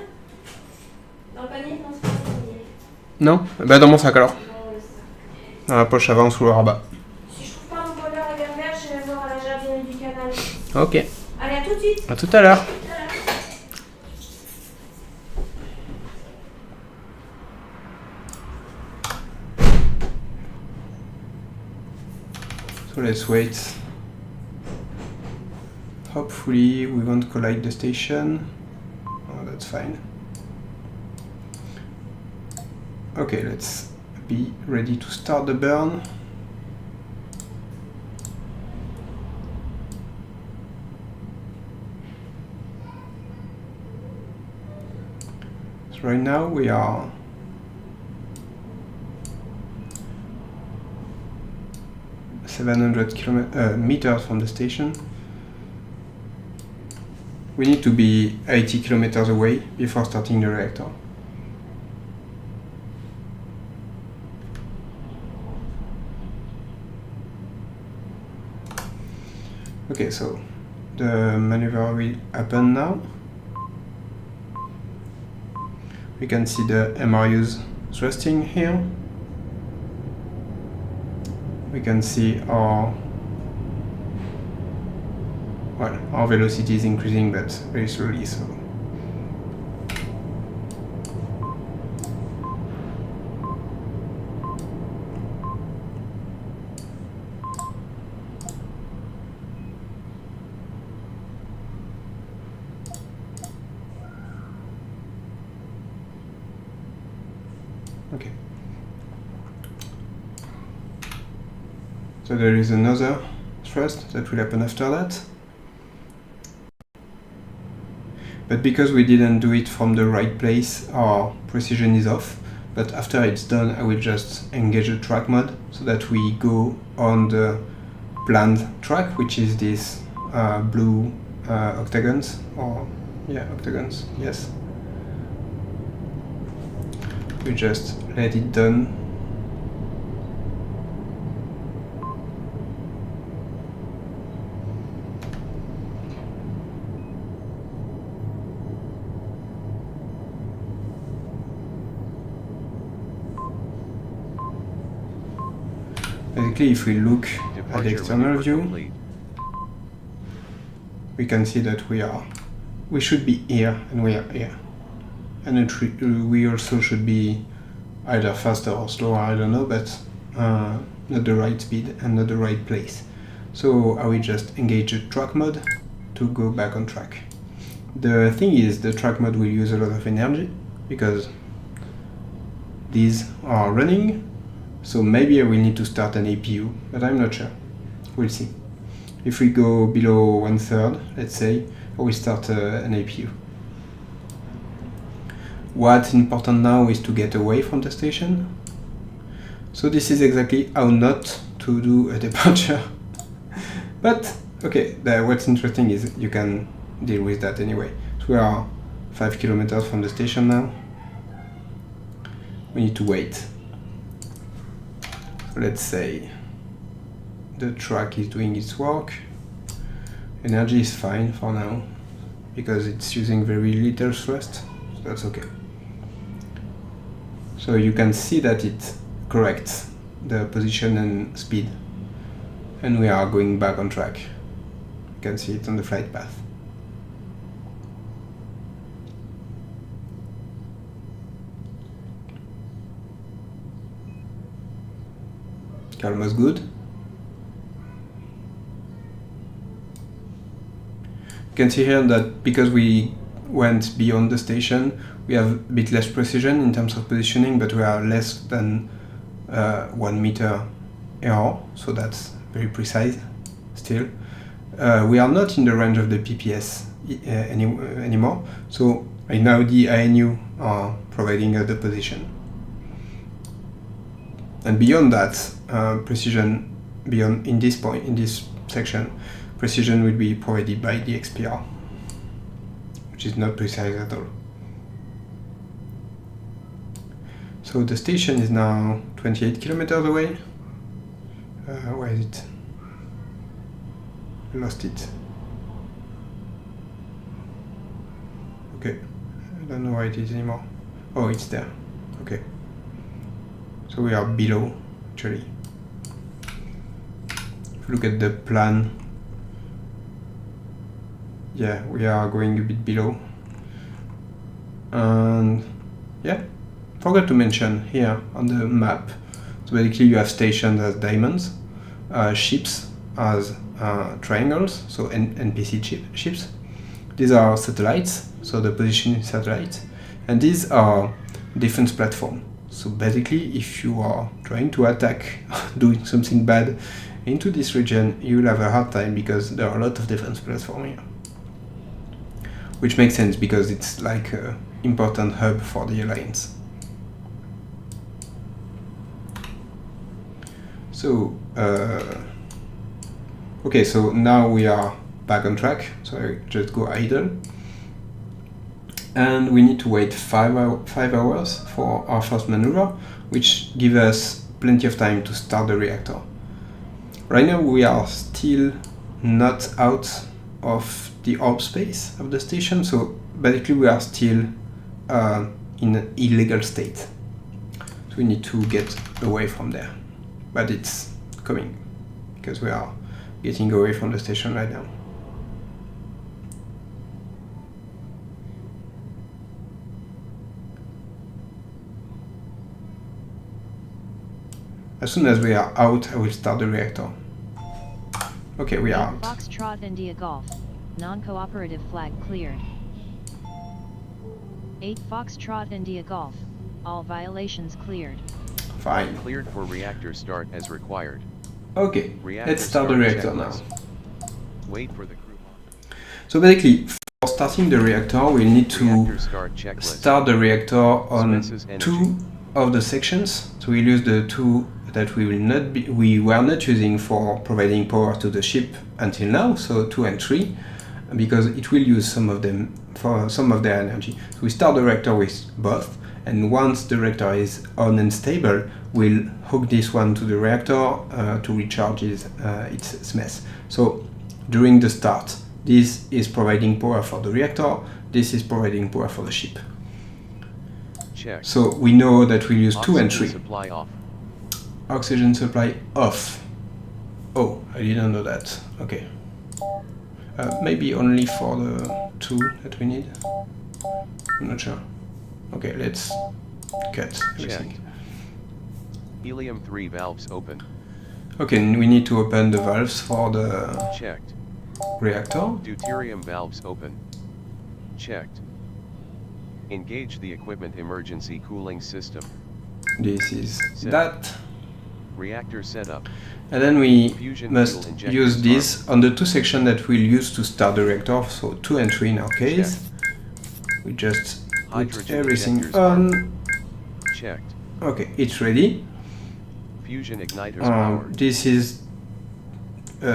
Dans le panier, non, c'est pas dans le panier. Non? Bah dans mon sac alors. Dans le sac. Dans la poche avant sous le rabat. Si je trouve pas mon voleur à Gander, je vais voir à la jardinerie du canal. Ok. Allez, à tout de suite. À tout à l'heure. So let's wait. Hopefully we won't collide the station. Oh, that's fine. Okay, let's be ready to start the burn. So right now we are 700 meters from the station. We need to be 80 kilometers away before starting the reactor. Okay, so the maneuver will happen now. We can see the MRUs thrusting here. We can see our velocity is increasing, but very slowly. So okay. So there is another thrust that will happen after that. But because we didn't do it from the right place, our precision is off. But after it's done, I will just engage the track mode so that we go on the planned track, which is this blue octagons, or yeah, octagons, yes. We just let it done. Basically, if we look at the external view, we can see that we should be here and we are here. And we also should be either faster or slower, I don't know, but not the right speed and not the right place. So I will just engage the track mode to go back on track. The thing is, the track mode will use a lot of energy because these are running. So maybe I will need to start an APU, but I'm not sure. We'll see. If we go below 1/3, let's say, I will start an APU. What's important now is to get away from the station. So this is exactly how not to do a departure. But, okay, what's interesting is you can deal with that anyway. So we are 5 kilometers from the station now. We need to wait. Let's say the track is doing its work. Energy is fine for now because it's using very little thrust, so that's okay. So you can see that it corrects the position and speed, and we are going back on track. You can see it on the flight path. Almost good. You can see here that because we went beyond the station, we have a bit less precision in terms of positioning, but we are less than 1 meter error, so that's very precise still. We are not in the range of the PPS anymore, so right now the INU are providing the position. And beyond that, precision in this section, precision will be provided by the XPR, which is not precise at all. So the station is now 28 kilometers away. Where is it? I lost it. Okay, I don't know where it is anymore. Oh, it's there. Okay. So we are below, actually. If you look at the plan, yeah, we are going a bit below. And yeah, forgot to mention here on the map, so basically you have stations as diamonds, ships as triangles, so NPC ships. These are satellites, so the positioning satellites, and these are defense platforms. So basically, if you are trying to attack, doing something bad into this region, you will have a hard time because there are a lot of defense platforms here. Which makes sense because it's like an important hub for the Alliance. So, okay, so now we are back on track, so I just go idle. And we need to wait 5 hours for our first maneuver, which gives us plenty of time to start the reactor. Right now we are still not out of the orb space of the station, so basically we are still in an illegal state. So we need to get away from there, but it's coming because we are getting away from the station right now. As soon as we are out, I will start the reactor. Okay, we are out. Foxtrot India Golf. Non-cooperative flag cleared. 8 Foxtrot India Golf. All violations cleared. Fine. Cleared for reactor start as required. Okay, Reactor let's start the reactor checklist. now. Wait for the crew. So basically, for starting the reactor, we need to Reactor start checklist. start the reactor on Smith's energy. 2 of the sections. So we'll use the 2 that we were not using for providing power to the ship until now, so 2 and 3, because it will use some of them for some of their energy. So we start the reactor with both, and once the reactor is on and stable, we'll hook this one to the reactor to recharge its Smith. So during the start, this is providing power for the reactor, this is providing power for the ship. Check. So we know that we use 2 and 3. Oxygen supply off. Oxygen supply off. Oh, I didn't know that. Okay. Maybe only for the 2 that we need. I'm not sure. Okay, let's cut everything. Check. Helium-3 valves open. Okay, we need to open the valves for the Checked. reactor. Deuterium valves open. Checked. Engage the equipment emergency cooling system. This is Set. that. Reactor setup. And then we Fusion must fuel injector use start. this on the 2 sections that we'll use to start the reactor, so 2 and 3 in our case. We just put Hydrogen everything injectors on. Checked. Okay, it's ready. Fusion igniters powered. This is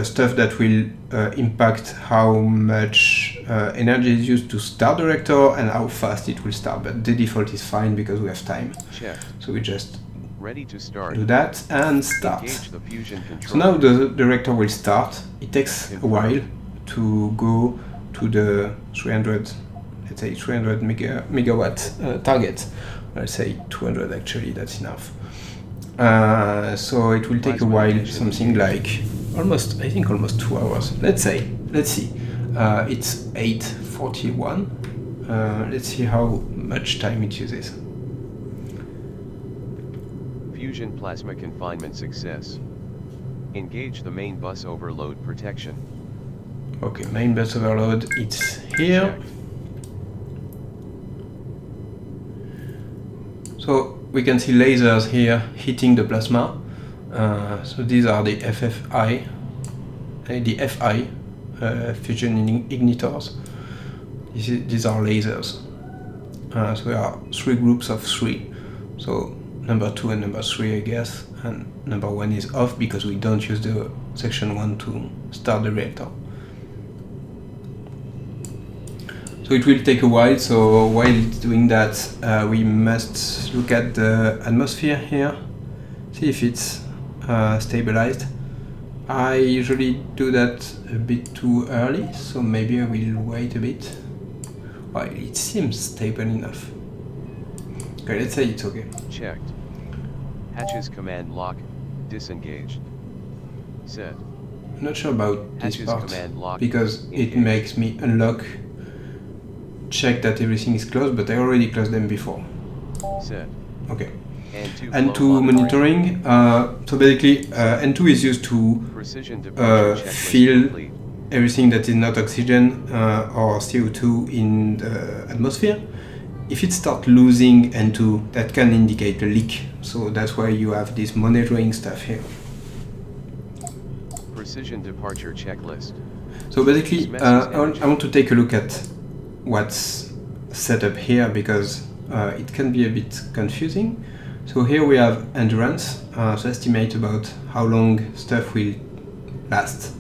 stuff that will impact how much energy is used to start the reactor and how fast it will start, but the default is fine because we have time. Checked. So we just Ready to start. do that and start. Engage the fusion control. So now the reactor will start. It takes a while to go to the 300, let's say 300 megawatt target. I'll say 200 actually, that's enough. So it will take a while, something like almost 2 hours. Let's see. It's 8:41. Let's see how much time it uses. Fusion plasma confinement success. Engage the main bus overload protection. Okay, main bus overload, it's here. Checked. So we can see lasers here hitting the plasma. So these are the FFI, the FI fusion ignitors. These are lasers. So there are 3 groups of 3. So number 2 and number 3, I guess, and number 1 is off because we don't use the section 1 to start the reactor. So it will take a while, so while it's doing that, we must look at the atmosphere here, see if it's stabilized. I usually do that a bit too early, so maybe I will wait a bit. Well, it seems stable enough. Okay, let's say it's okay. Checked. Hatches command lock. Disengaged. Set. I'm not sure about this Hatches part command lock. because it Engaged. makes me unlock, check that everything is closed, but I already closed them before. Set. Okay. N2 N2 flow monitoring. So basically, N2 is used to Precision departure checklist fill complete. everything that is not oxygen or CO2 in the atmosphere. If it starts losing N2, that can indicate a leak. So that's why you have this monitoring stuff here. Precision departure checklist. So basically, I want to take a look at what's set up here because it can be a bit confusing. So here we have endurance, so estimate about how long stuff will last.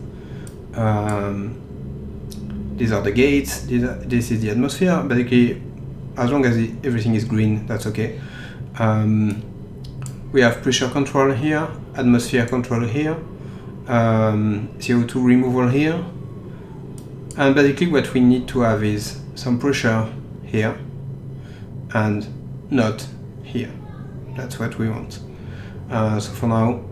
These are the gates, this is the atmosphere. Basically, as long as everything is green, that's okay. We have pressure control here, atmosphere control here, CO2 removal here, and basically what we need to have is some pressure here and not here. That's what we want. So for now,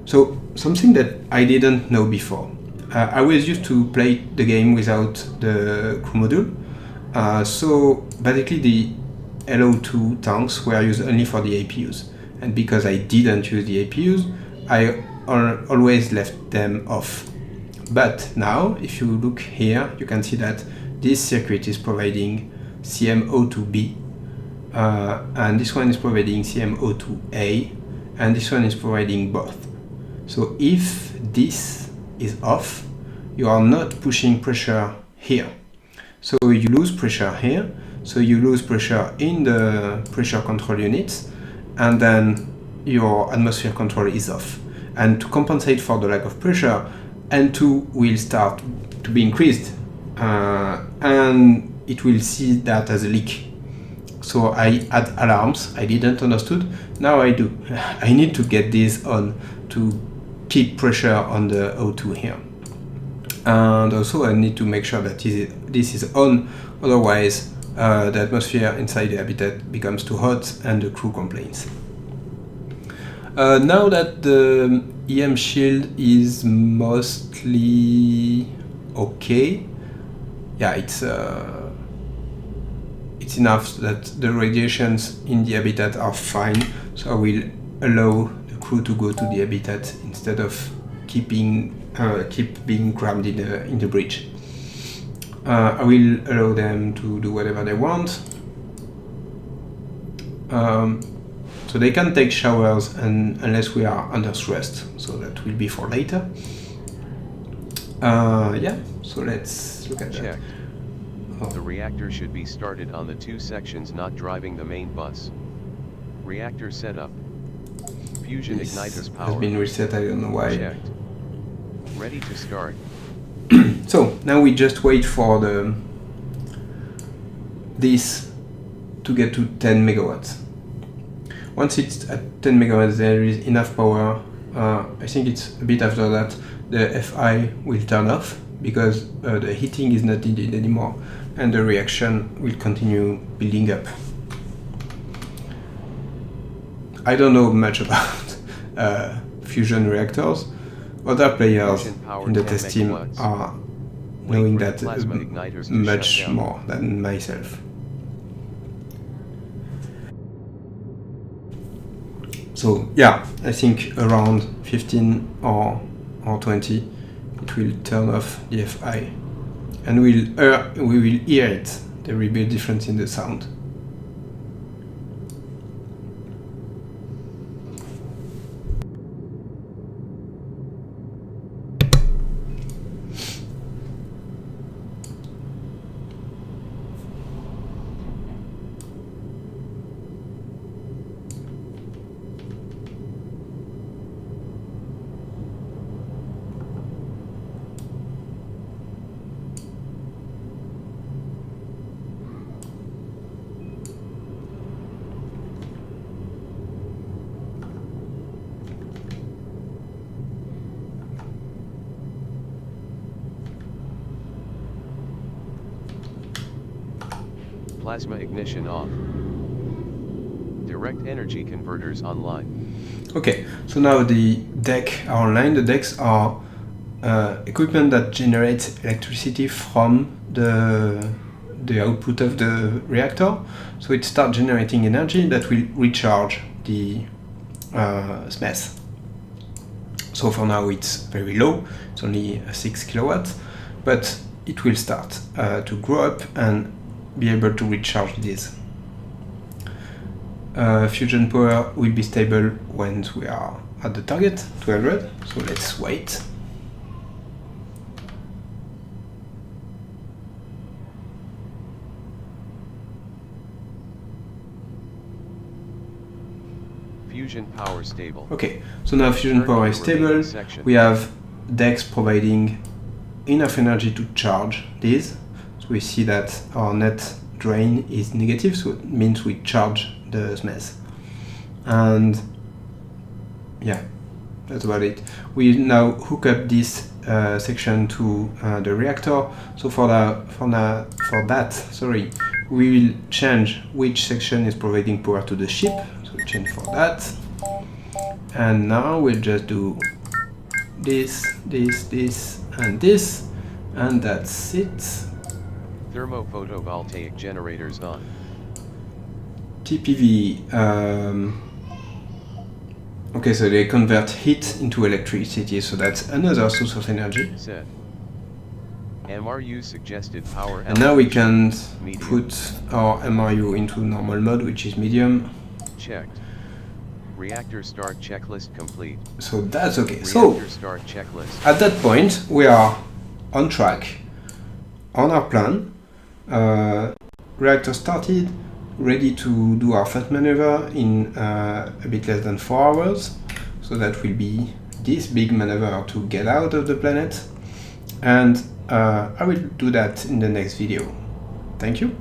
so something that I didn't know before. I was used to play the game without the crew module. So basically the LO2 tanks were used only for the APUs. And because I didn't use the APUs, I always left them off. But now, if you look here, you can see that this circuit is providing CMO2B, and this one is providing CMO2A, and this one is providing both. So if this is off, you are not pushing pressure here. So you lose pressure here, so you lose pressure in the pressure control units, and then your atmosphere control is off. And to compensate for the lack of pressure, N2 will start to be increased, and it will see that as a leak. So I had alarms, I didn't understood, now I do. I need to get this on to keep pressure on the O2 here. And also I need to make sure that this is on, otherwise the atmosphere inside the habitat becomes too hot and the crew complains. Now that the EM shield is mostly okay, yeah, it's enough that the radiations in the habitat are fine, so I will allow the crew to go to the habitat instead of keep being crammed in the bridge. I will allow them to do whatever they want. So they can take showers unless we are under stress, so that will be for later. Yeah, so let's look at Check. that. Oh. The reactor should be started on the two sections not driving the main bus. Reactor setup. Fusion This igniter's power. has been reset, I don't know why. Checked. Ready to start. So now we just wait for this to get to 10 megawatts. Once it's at 10 megawatts, there is enough power. I think it's a bit after that the FI will turn off because the heating is not needed anymore, and the reaction will continue building up. I don't know much about fusion reactors. Other players in the test team are knowing that much more than myself. So yeah, I think around 15 or 20 it will turn off the FI, and we will hear it. There will be a difference in the sound. Plasma ignition off. Direct energy converters online. Okay, so now the deck are online. The decks are equipment that generates electricity from the output of the reactor. So it starts generating energy that will recharge the SMES. So for now it's very low, it's only 6 kilowatts, but it will start to grow up and be able to recharge this. Fusion power will be stable once we are at the target, 200, so let's wait. Fusion power stable. Okay, so now fusion power is stable. We have decks providing enough energy to charge these. So we see that our net drain is negative, so it means we charge the SMES. And yeah, that's about it. We now hook up this section to the reactor. So for that, sorry, we will change which section is providing power to the ship. So we change for that. And now we'll just do this, and this, and that's it. Thermophotovoltaic generators on. TPV. Okay, so they convert heat into electricity, so that's another source of energy. Set. MRU suggested power. And now we can medium. put our MRU into normal mode, which is medium. Checked. Reactor start checklist complete. So that's okay. Reactor So start checklist. at that point, we are on track, on our plan. Reactor started, ready to do our first maneuver in a bit less than 4 hours. So that will be this big maneuver to get out of the planet. And I will do that in the next video. Thank you.